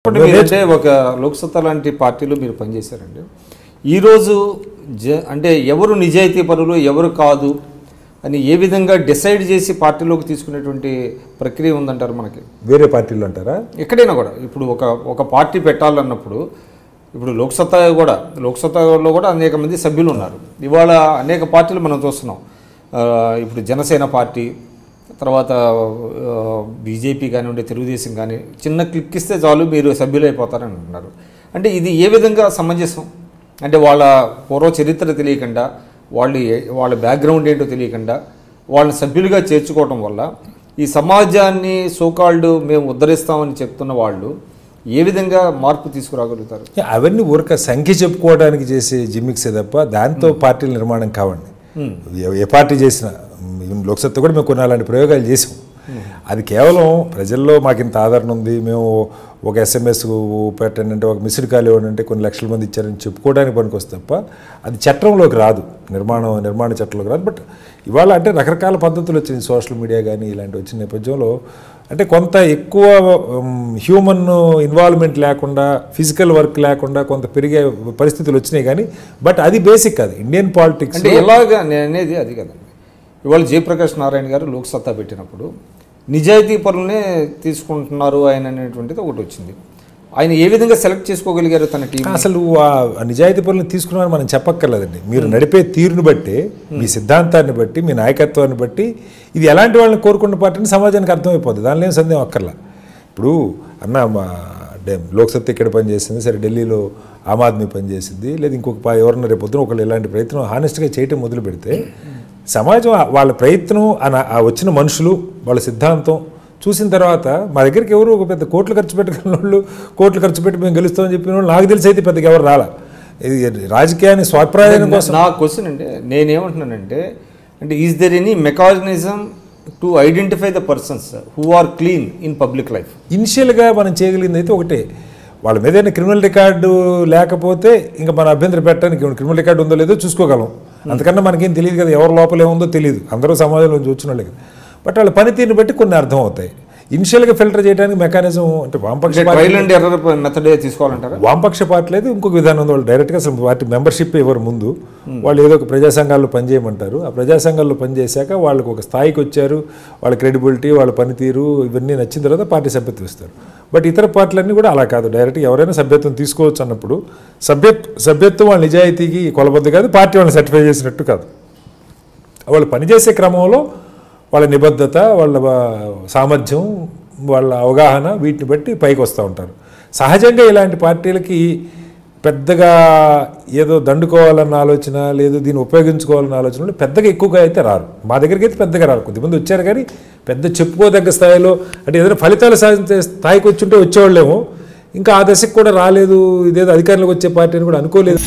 అంటే ఒక లోక్సత్తా లాంటి పార్టీలో మీరు పనిచేశారండి. ఈరోజు అంటే ఎవరు నిజాయితీ పరులు ఎవరు కాదు అని ఏ విధంగా డిసైడ్ చేసి పార్టీలోకి తీసుకునేటువంటి ప్రక్రియ ఉందంటారు మనకి? వేరే పార్టీలు అంటారా? ఎక్కడైనా కూడా ఇప్పుడు ఒక పార్టీ పెట్టాలన్నప్పుడు ఇప్పుడు లోక్సత్తాలో కూడా అనేక మంది సభ్యులు ఉన్నారు. ఇవాళ అనేక పార్టీలు మనం చూస్తున్నాం. ఇప్పుడు జనసేన పార్టీ, తర్వాత బీజేపీ కానివ్వండి, తెలుగుదేశం కానీ చిన్న క్లిక్ ఇస్తే చాలు మీరు సభ్యులు అయిపోతారని అంటున్నారు. అంటే ఇది ఏ విధంగా సమంజసం? అంటే వాళ్ళ పూర్వ చరిత్ర తెలియకుండా, వాళ్ళ బ్యాక్గ్రౌండ్ ఏంటో తెలియకుండా వాళ్ళని సభ్యులుగా చేర్చుకోవడం వల్ల ఈ సమాజాన్ని సోకాల్డ్ మేము ఉద్ధరిస్తామని చెప్తున్న వాళ్ళు ఏ విధంగా మార్పు తీసుకురాగలుగుతారు? అవన్నీ ఊరక సంఖ్య చెప్పుకోవడానికి చేసే జిమ్మిక్సే తప్ప దాంతో పార్టీల నిర్మాణం కావండి. ఏ పార్టీ చేసినా లోక్సత్తా కూడా మేము కొన్ని అలాంటి ప్రయోగాలు చేసాం. అది కేవలం ప్రజల్లో మాకు ఇంత ఆదరణ ఉంది, మేము ఒక SMS పెట్టండి, ఒక మిస్డ్ కాల్ ఇవ్వండి, కొన్ని లక్షల మంది ఇచ్చారని చెప్పుకోవడానికి పనికొస్తే తప్ప అది చట్టంలోకి రాదు, నిర్మాణ చట్టంలోకి రాదు. బట్ ఇవాళ అంటే రకరకాల పద్ధతులు వచ్చింది, సోషల్ మీడియా కానీ ఇలాంటి వచ్చిన నేపథ్యంలో అంటే కొంత ఎక్కువ హ్యూమన్ ఇన్వాల్వ్మెంట్ లేకుండా, ఫిజికల్ వర్క్ లేకుండా కొంత పెరిగే పరిస్థితులు వచ్చినాయి. కానీ బట్ అది బేసిక్, అది ఇండియన్ పాలిటిక్స్. అంటే ఎలాగా నేను అనేది అది కదండి. ఇవాళ జయప్రకాష్ నారాయణ గారు లోక్సత్తా పెట్టినప్పుడు నిజాయితీ పరులనే తీసుకుంటున్నారు ఆయన అనేటువంటిది ఒకటి వచ్చింది. ఆయన ఏ విధంగా సెలెక్ట్ చేసుకోగలిగారు తన టీం? అసలు ఆ నిజాయితీ పరులను తీసుకున్నారని మనం చెప్పక్కర్లేదండి. మీరు నడిపే తీరుని బట్టి, మీ సిద్ధాంతాన్ని బట్టి, మీ నాయకత్వాన్ని బట్టి ఇది ఎలాంటి వాళ్ళని కోరుకున్న పార్టీని సమాజానికి అర్థమైపోతుంది. దానిలో ఏం సందేహం అక్కర్లా. ఇప్పుడు లోక్సత్తా ఇక్కడ పనిచేసింది, సరే ఢిల్లీలో ఆమ్ ఆద్మీ పనిచేసింది, లేదా ఇంకొక ఎవరన్నా రేపు పొద్దున ఒకళ్ళు ఇలాంటి ప్రయత్నం హానెస్ట్గా చేయటం మొదలు పెడితే సమాజం వాళ్ళ ప్రయత్నం వచ్చిన మనుషులు వాళ్ళ సిద్ధాంతం చూసిన తర్వాత మా దగ్గరికి ఎవరు ఒక పెద్ద కోట్లు ఖర్చు పెట్టుకున్న వాళ్ళు, కోట్లు ఖర్చు పెట్టి మేము గెలుస్తామని చెప్పిన వాళ్ళు నాకు తెలిసి అయితే పెద్దగా ఎవరు రాలా. ఇది రాజకీయాన్ని స్వాభిప్రాయం కోసం. నా క్వశ్చన్ అంటే నేనేమంటున్నానంటే, అంటే is there any mechanism to identify the persons who are clean in public life? ఇనిషియల్గా మనం చేయగలిగింది అయితే ఒకటే, వాళ్ళ మీద ఏదైనా క్రిమినల్ రికార్డు లేకపోతే ఇంకా మన అభ్యంతరం పెట్టడానికి క్రిమినల్ రికార్డు ఉందో లేదో చూసుకోగలం. అంతకన్నా మనకేం తెలియదు కదా, ఎవరి లోపల ఏముందో తెలియదు, అందరూ సమాజంలో వచ్చిన వాళ్ళే కదా. బట్ వాళ్ళ పనితీరుని బట్టి కొన్ని అర్థం అవుతాయి. ఇనిషియల్గా ఫిల్టర్ చేయడానికి మెకానిజం అంటే వామపక్ష మెథడ్ తీసుకోవాలంటారా? వామపక్ష పార్టీ లేదు, ఇంకొక విధానం ఉంది. వాళ్ళు డైరెక్ట్గా అసలు పార్టీ మెంబర్షిప్ ఎవరు ముందు వాళ్ళు ఏదో ఒక ప్రజా సంఘాల్లో పనిచేయమంటారు. ఆ ప్రజా సంఘాల్లో పనిచేశాక వాళ్ళకు ఒక స్థాయికి వచ్చారు, వాళ్ళ క్రెడిబిలిటీ, వాళ్ళ పనితీరు ఇవన్నీ నచ్చిన తర్వాత పార్టీ సభ్యత్వం ఇస్తారు. బట్ ఇతర పార్టీలన్నీ కూడా అలా కాదు, డైరెక్ట్గా ఎవరైనా సభ్యత్వం తీసుకోవచ్చు అన్నప్పుడు సభ్యత్వం వాళ్ళ నిజాయితీకి కొలబద్ద కాదు, పార్టీ వాళ్ళని సర్టిఫై చేసినట్టు కాదు. వాళ్ళు పనిచేసే క్రమంలో వాళ్ళ నిబద్ధత, వాళ్ళ సామర్థ్యం, వాళ్ళ అవగాహన వీటిని బట్టి పైకి వస్తూ ఉంటారు. సహజంగా ఇలాంటి పార్టీలకి పెద్దగా ఏదో దండుకోవాలన్న ఆలోచన లేదు, దీన్ని ఉపయోగించుకోవాలన్న ఆలోచన పెద్దగా ఎక్కువగా అయితే రారు. మా దగ్గరికి అయితే పెద్దగా రారు. కొద్దిమంది వచ్చారు కానీ పెద్ద చెప్పుకోదగ్గ స్థాయిలో అంటే ఏదైనా ఫలితాలు సాధించే స్థాయికి వచ్చి ఉంటే వచ్చేవాళ్ళేమో, ఇంకా ఆ దశకు కూడా రాలేదు, ఇదేదో అధికారంలోకి వచ్చే పార్టీ అని కూడా అనుకోలేదు.